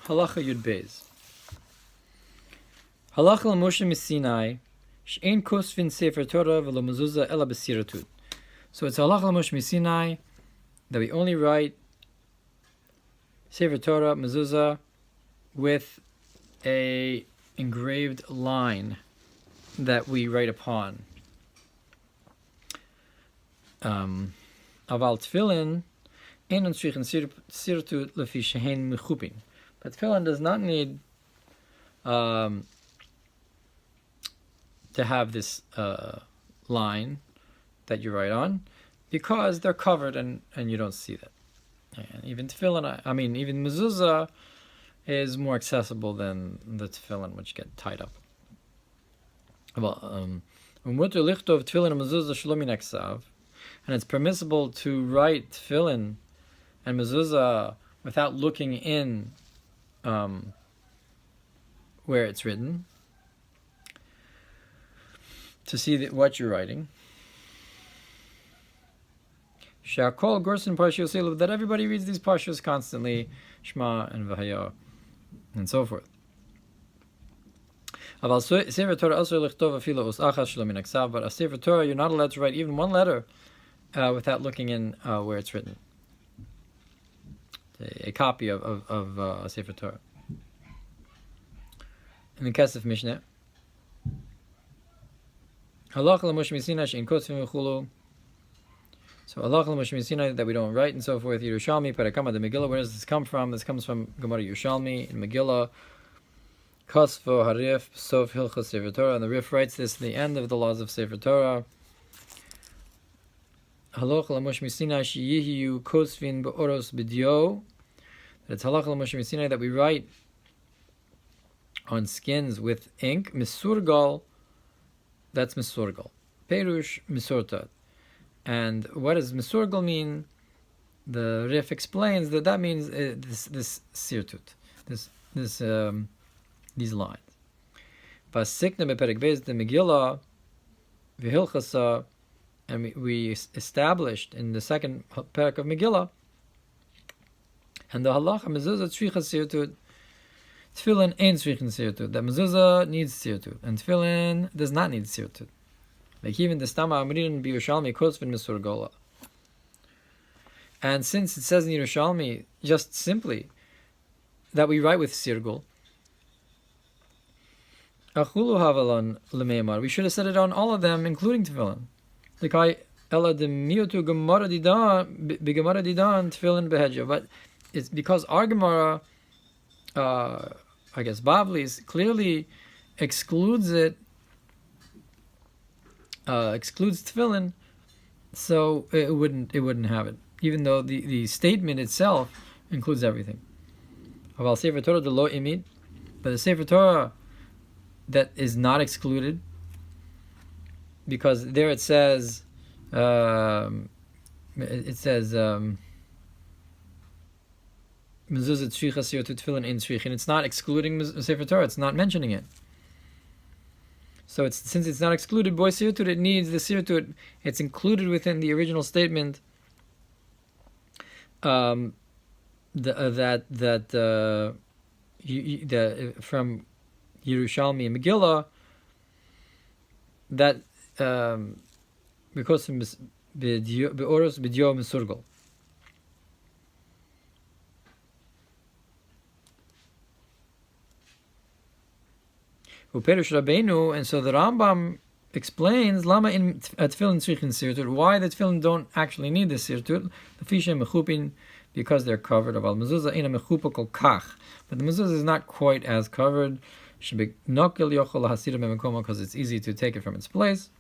Halacha Yud Beis. Halacha l'Moshe Sinai, she'ein kosvin sefer Torah v'lo mezuzah ela b'siratud. So it's halacha l'Moshe Sinai that we only write sefer Torah mezuzah with a engraved line that we write upon. Aval tefillin ein tzrichen siratud lefi she'ein mechupin. But tefillin does not need to have this line that you write on, because they're covered and you don't see that. And even tefillin, even mezuzah is more accessible than the tefillin, which get tied up. And it's permissible to write tefillin and mezuzah without looking in where it's written, to see what you're writing. Shakol Gorson Parshiyos, that everybody reads these parshiyos constantly, Shema and Vahaya, and so forth. But a Sefer Torah you're not allowed to write even one letter without looking in where it's written. A copy of a Sefer Torah. In the Kesef Mishna, Halacha l'Moshe Sinai she'ein kosvin v'chulu. So halacha l'Moshe Sinai that we don't write and so forth. Yerushalmi Parakama the Megillah. Where does this come from? This comes from Gemara Yerushalmi in Megillah. Kosvo Harif Sof Hilchos Sefer Torah, and the Rif writes this at the end of the laws of Sefer Torah. Halacha l'Moshe Sinai she'yihiyu kosvin be'oros b'dio. That it's halacha l'Moshe Sinai that we write on skins with ink. Misurgal. That's misurgal. Perush misurtat. And what does misurgal mean? The Rif explains that means this sirtut, these lines. Vasikna beperek beis the Megillah v'hilchasa, and we established in the second parak of Megillah, and the halacha mezuzah tzricha sirtut. Tefillin ain't tzrichen sirtut. That mezuzah needs sirtut, and tefillin does not need sirtut. Like even the Stama Amrin b'Yerushalmi kosvin misurgola. And since it says in Yerushalmi just simply that we write with sirgul, achulu havalon lemeimar, we should have said it on all of them, including tefillin. Like ela de miutu gemara didan b'gemara didan tefillin behedja. But it's because our Gemara, Bavli's clearly excludes it. Excludes tefillin, so it wouldn't have it, even though the statement itself includes everything. Aval Sefer Torah de lo imid, but the Sefer Torah that is not excluded, because there it says mezuzah tzricha sirtut tefillin in tzrich, and it's not excluding Sefer Torah. It's not mentioning it. So since it's not excluded, boy sirtut, it needs the sirtut. It's included within the original statement. That from Yerushalmi and Megillah, that because be'oros b'dio misurgal. And so the Rambam explains lama in tefillin tzrichen sirtut, why the tefillin don't actually need the sirtut, the fishem mechupin, because they're covered. Aval mezuzah ina mechupa kol kach, but the mezuzah is not quite as covered. Shebeknokel yochol lahasira memakoma, because it's easy to take it from its place.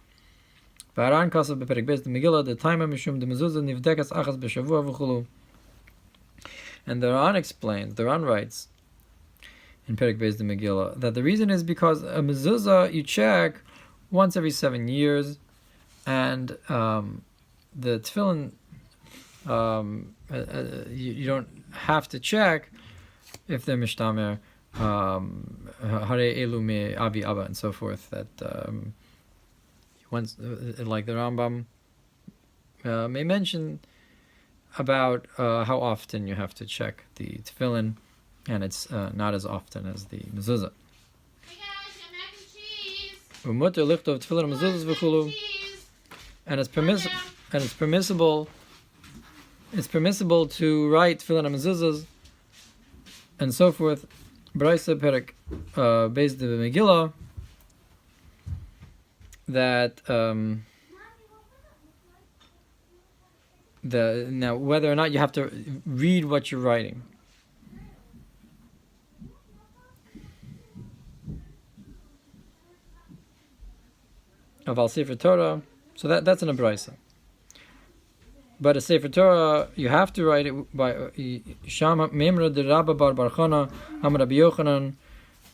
V'aran kasav beperek beis the Megillah the time mishum the mezuzah nivdekas achas b'shavua v'chulu. And the Ran explains, the Ran writes in Perek Beis the Megillah, that the reason is because a mezuzah you check once every 7 years, and the tefillin you don't have to check if they're mishtamer hare elu me avi abba and so forth. That once, like the Rambam may mention about how often you have to check the tefillin and it's not as often as the mezuzah. Umuter lichtov tefillin mezuzahs v'chulu, and it's permissible. It's permissible to write tefillin mezuzahs and so forth. Braisa Perek based on the Megillah that now whether or not you have to read what you're writing. Of Al Sefer Torah, so that's an Braisa. But a Sefer Torah, you have to write it by Shama Memra de Rabba Bar Barchana Am Rabbi Yochanan.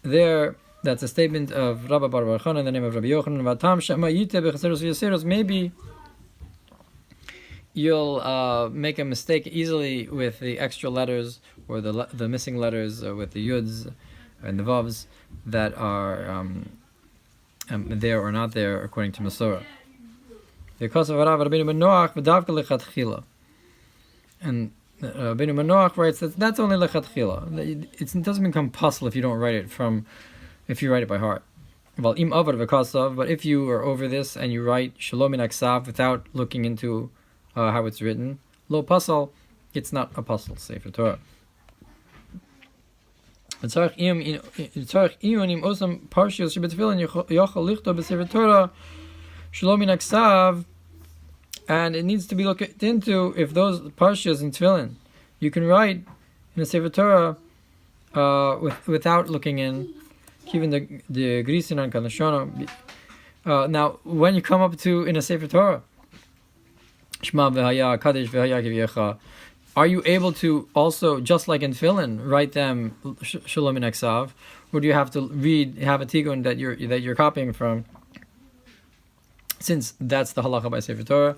There, that's a statement of Rabba Bar Barchana in the name of Rabbi Yochanan. Vatam Shama Yite Bechaseros V'Yaseros. Maybe you'll make a mistake easily with the extra letters or the missing letters with the yuds and the vavs that are there or not there according to Masorah. Because of Rabbeinu Manoach v'davka lechatchila, and Rabbeinu Manoach writes that that's only lechatchila. It doesn't become puzzle if you don't write it if you write it by heart. But if you are over this and you write shalom min aksav without looking into how it's written, lo puzzle, it's not a puzzle. Sefer Torah. Tzarich iyun im osam parshios shebetefillin yochal lichto b'sefer Torah shalom min aksav. And it needs to be looked into if those parshas in Tefillin you can write in a Sefer Torah without looking in, even the Grisin and Kalashona. Now, when you come up to in a Sefer Torah, Shema v'haya Kadesh v'haya kivyecha, are you able to also, just like in Tefillin, write them Shalom in Aksav, or do you have to have a tikkun that you're copying from? Since that's the halacha by Sefer Torah,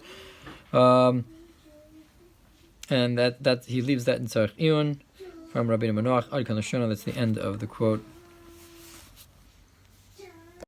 and that he leaves that in Tzarich Iyun from Rabbeinu Manoach Ad Kan Lashona. That's the end of the quote.